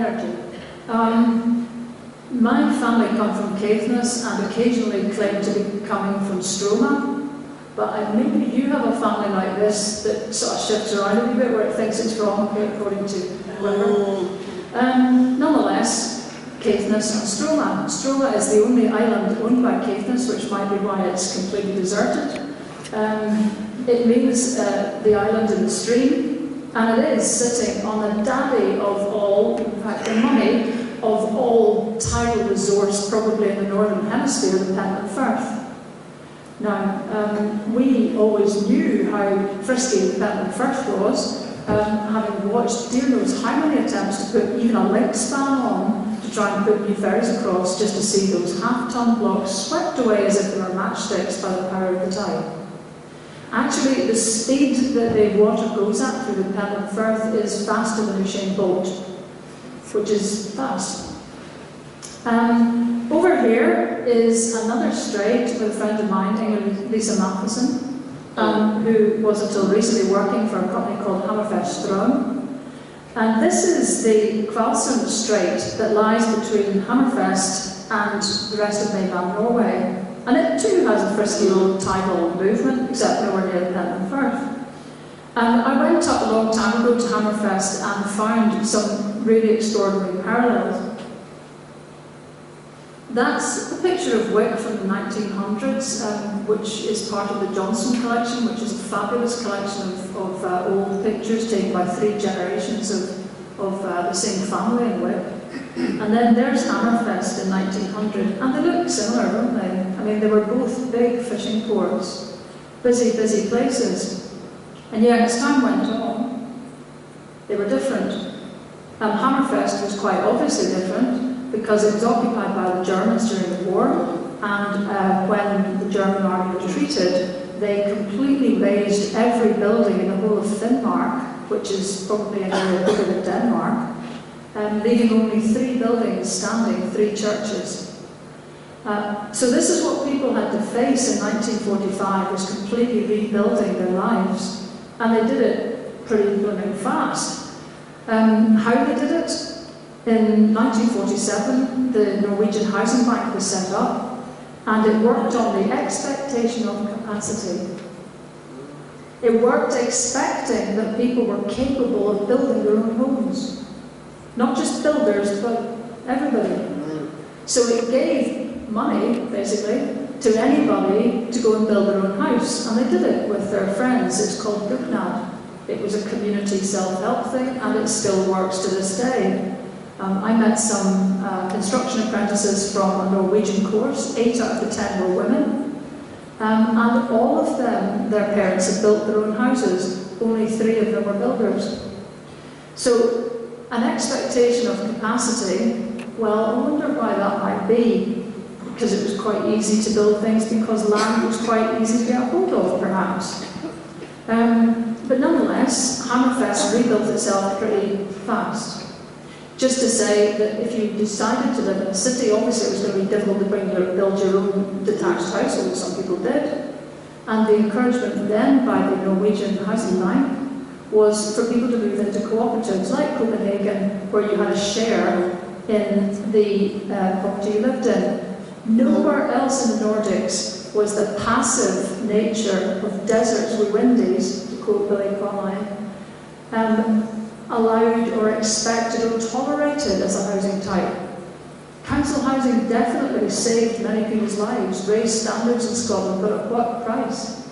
energy. My family come from Caithness and occasionally claim to be coming from Stroma, but maybe you have a family like this that sort of shifts around a little bit where it thinks it's wrong according to whatever. Nonetheless, Caithness and Stroma. Stroma is the only island owned by Caithness, which might be why it's completely deserted. It means the island in the stream, and it is sitting on the daddy of all, in fact the mummy of all tidal resorts probably in the northern hemisphere, the Pentland Firth. Now, we always knew how frisky the Pentland Firth was, having watched dear knows how many attempts to put even a link span on to try and put new ferries across just to see those half-ton blocks swept away as if they were matchsticks by the power of the tide. Actually, the speed that the water goes at through the Pentland Firth is faster than Usain Bolt, which is fast. Over here is another strait with a friend of mine, Lisa Matheson, who was until recently working for a company called Hammerfest. And this is the Kvalsund Strait that lies between Hammerfest and the rest of mainland Norway. And it too has a frisky old tidal movement, except nowhere near the Pentland Firth. And I went up a long time ago to Hammerfest and found some really extraordinary parallels. That's a picture of Wick from the 1900s, which is part of the Johnson collection, which is a fabulous collection of old pictures taken by 3 generations of the same family in Wick. And then there's Hammerfest in 1900, and they look similar, don't they? I mean, they were both big fishing ports, busy, busy places. And yet, as time went on, they were different. Hammerfest was quite obviously different because it was occupied by the Germans during the war, and when the German army retreated, they completely razed every building in the whole of Finnmark, which is probably an area bigger than Denmark, leaving only 3 buildings standing, 3 churches. So this is what people had to face in 1945, was completely rebuilding their lives. And they did it pretty blooming fast. How they did it? In 1947, the Norwegian Housing Bank was set up, and it worked on the expectation of capacity. It worked expecting that people were capable of building their own homes. Not just builders, but everybody. So it gave money, basically, to anybody to go and build their own house. And they did it with their friends. It's called Dugnad. It was a community self-help thing, and it still works to this day. I met some construction apprentices from a Norwegian course. 8 out of the 10 were women. And all of them, their parents had built their own houses. Only 3 of them were builders. So an expectation of capacity, well, I wonder why that might be. Because it was quite easy to build things, because land was quite easy to get hold of, perhaps. But nonetheless, Hammerfest rebuilt itself pretty fast. Just to say that if you decided to live in a city, obviously it was going to be difficult to build your own detached household. Some people did. And the encouragement then by the Norwegian housing line was for people to move into cooperatives like Copenhagen, where you had a share in the property you lived in. Nowhere else in the Nordics was the passive nature of deserts with windies, to quote Billy Connolly, allowed or expected or tolerated as a housing type. Council housing definitely saved many people's lives, raised standards in Scotland, but at what price?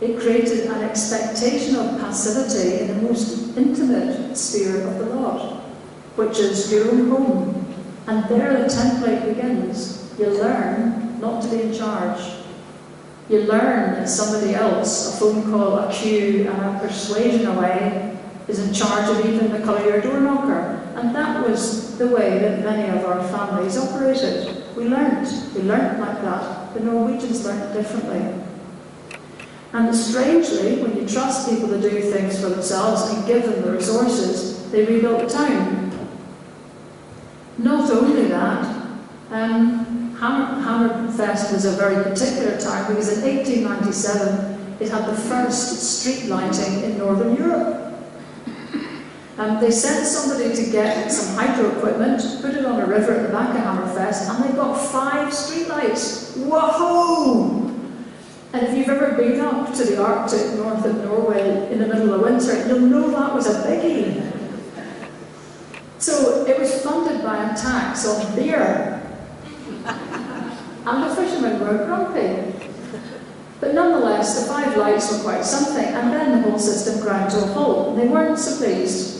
It created an expectation of passivity in the most intimate sphere of the lot, which is your own home. And there the template begins. You learn not to be in charge. You learn that somebody else, a phone call, a queue, and a persuasion away, is in charge of even the colour of your door knocker. And that was the way that many of our families operated. We learned like that. The Norwegians learned differently. And strangely, when you trust people to do things for themselves and give them the resources, they rebuilt the town. Not only that, Hammerfest was a very particular time because in 1897 it had the first street lighting in Northern Europe. They sent somebody to get some hydro equipment, put it on a river at the back of Hammerfest, and they got 5 streetlights. Whoa! And if you've ever been up to the Arctic north of Norway in the middle of winter, you'll know that was a biggie. So it was funded by a tax on beer. And the fishermen were grumpy. But nonetheless, the 5 lights were quite something, and then the whole system ground to a halt. They weren't so pleased.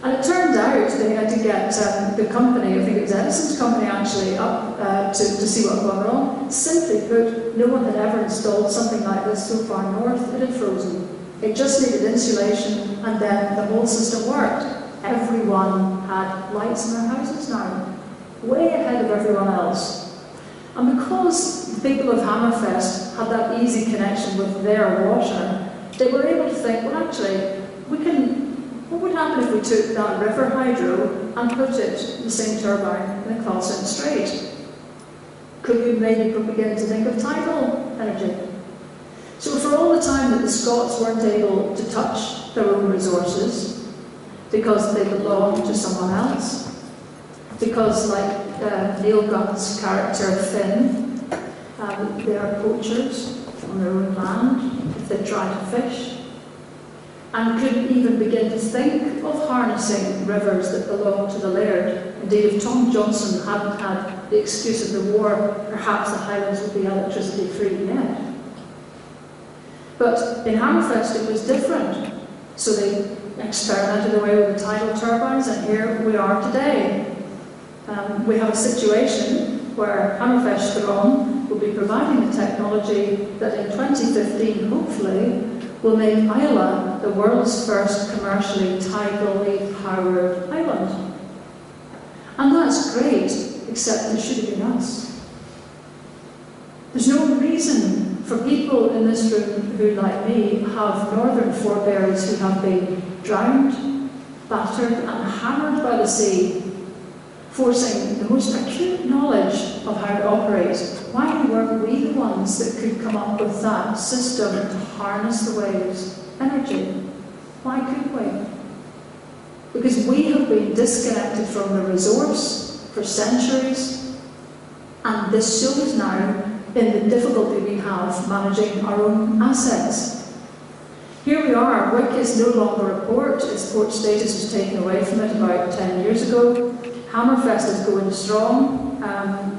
And it turned out they had to get the company, I think it was Edison's company actually, up to see what had gone wrong. Simply put, no one had ever installed something like this so far north. It had frozen. It just needed insulation, and then the whole system worked. Everyone had lights in their houses now, way ahead of everyone else. And because the people of Hammerfest had that easy connection with their water, they were able to think, well actually, what would happen if we took that river hydro and put it in the same turbine in a Carlson Strait? Could we maybe begin to think of tidal energy? So for all the time that the Scots weren't able to touch their own resources, because they belonged to someone else, because like Neil Gunn's character Finn, they are poachers on their own land if they try to fish, and couldn't even begin to think of harnessing rivers that belonged to the laird. Indeed, if Tom Johnson hadn't had the excuse of the war, perhaps the Highlands would be electricity free yet. But in Hammerfest it was different. So they experimented away with the tidal turbines, and here we are today. We have a situation where Hammerfest Strom will be providing the technology that in 2015, hopefully, will make Islay the world's first commercially tidally powered island. And that's great, except it should have been us. There's no reason for people in this room who, like me, have northern forebears who have been drowned, battered and hammered by the sea, forcing the most acute knowledge of how to operate. Why weren't we the ones that could come up with that system to harness the waves' energy? Why couldn't we? Because we have been disconnected from the resource for centuries, and this shows now in the difficulty we have managing our own assets. Here we are, Wick is no longer a port. Its port status was taken away from it about 10 years ago. Hammerfest is going strong.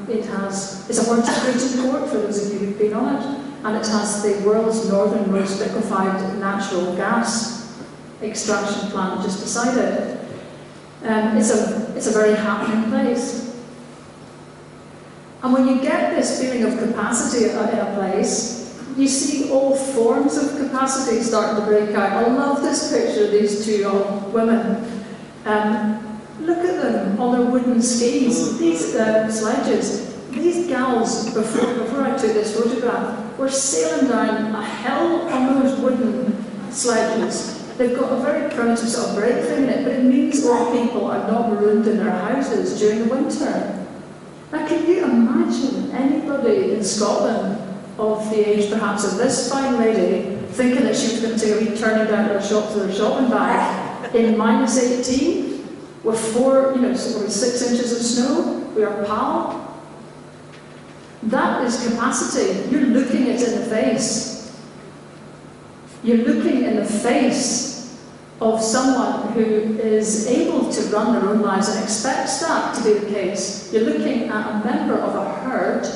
It's a horticultural port for those of you who've been on it, and it has the world's northernmost liquefied natural gas extraction plant just beside it. It's a very happening place. And when you get this feeling of capacity in a place, you see all forms of capacity starting to break out. I love this picture of these 2 young women. Look at them on their wooden skis, these sledges. These gals, before I took this photograph, were sailing down a hill on those wooden sledges. They've got a very primitive sort of brake thing in it, but it means all people are not marooned in their houses during the winter. Now, can you imagine anybody in Scotland of the age perhaps of this fine lady thinking that she was going to take a wee turning down to her shop with her shopping bag in -18 with 6 inches of snow? We are pal. That is capacity. You're looking it in the face. You're looking in the face of someone who is able to run their own lives and expects that to be the case. You're looking at a member of a herd,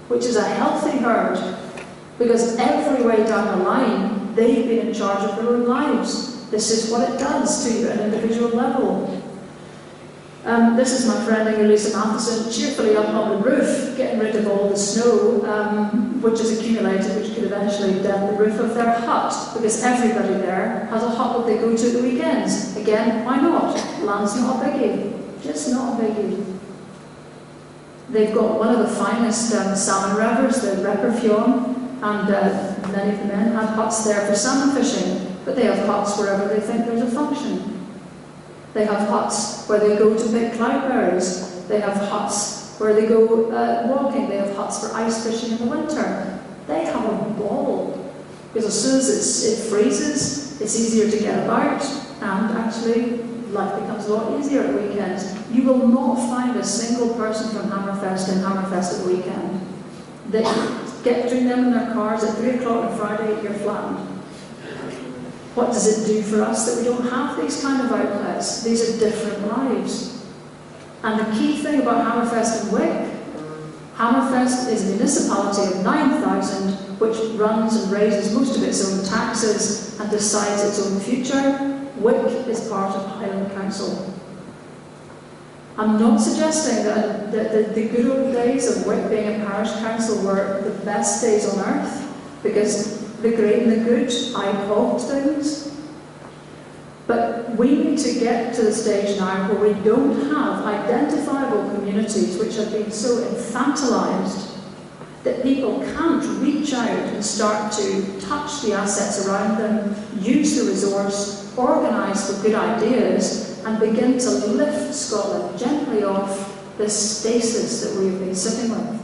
which is a healthy herd, because every way down the line, they've been in charge of their own lives. This is what it does to you at an individual level. This is my friend Lisa Matheson, cheerfully up on the roof, getting rid of all the snow which has accumulated, which could eventually dent the roof of their hut, because everybody there has a hut that they go to at the weekends. Again, why not? Land's not a biggie, just not a biggie. They've got one of the finest salmon revers, the Repperfjord, and many of the men have huts there for salmon fishing, but they have huts wherever they think there's a function. They have huts where they go to pick cloudberries. They have huts where they go walking. They have huts for ice fishing in the winter. They have a ball, because as soon as it freezes, it's easier to get about. and actually life becomes a lot easier at weekends. You will not find a single person from Hammerfest in Hammerfest at the weekend. They get between them in their cars at 3 o'clock on Friday, you're flattened. What does it do for us that we don't have these kind of outlets? These are different lives. And the key thing about Hammerfest and Wick, Hammerfest is a municipality of 9,000 which runs and raises most of its own taxes and decides its own future. Wick is part of Highland Council. I'm not suggesting that the good old days of Wick being a parish council were the best days on earth, because the great and the good I-pogged things. But we need to get to the stage now where we don't have identifiable communities which have been so infantilized that people can't reach out and start to touch the assets around them, use the resource, organise for good ideas, and begin to lift Scotland gently off this stasis that we've been sitting with.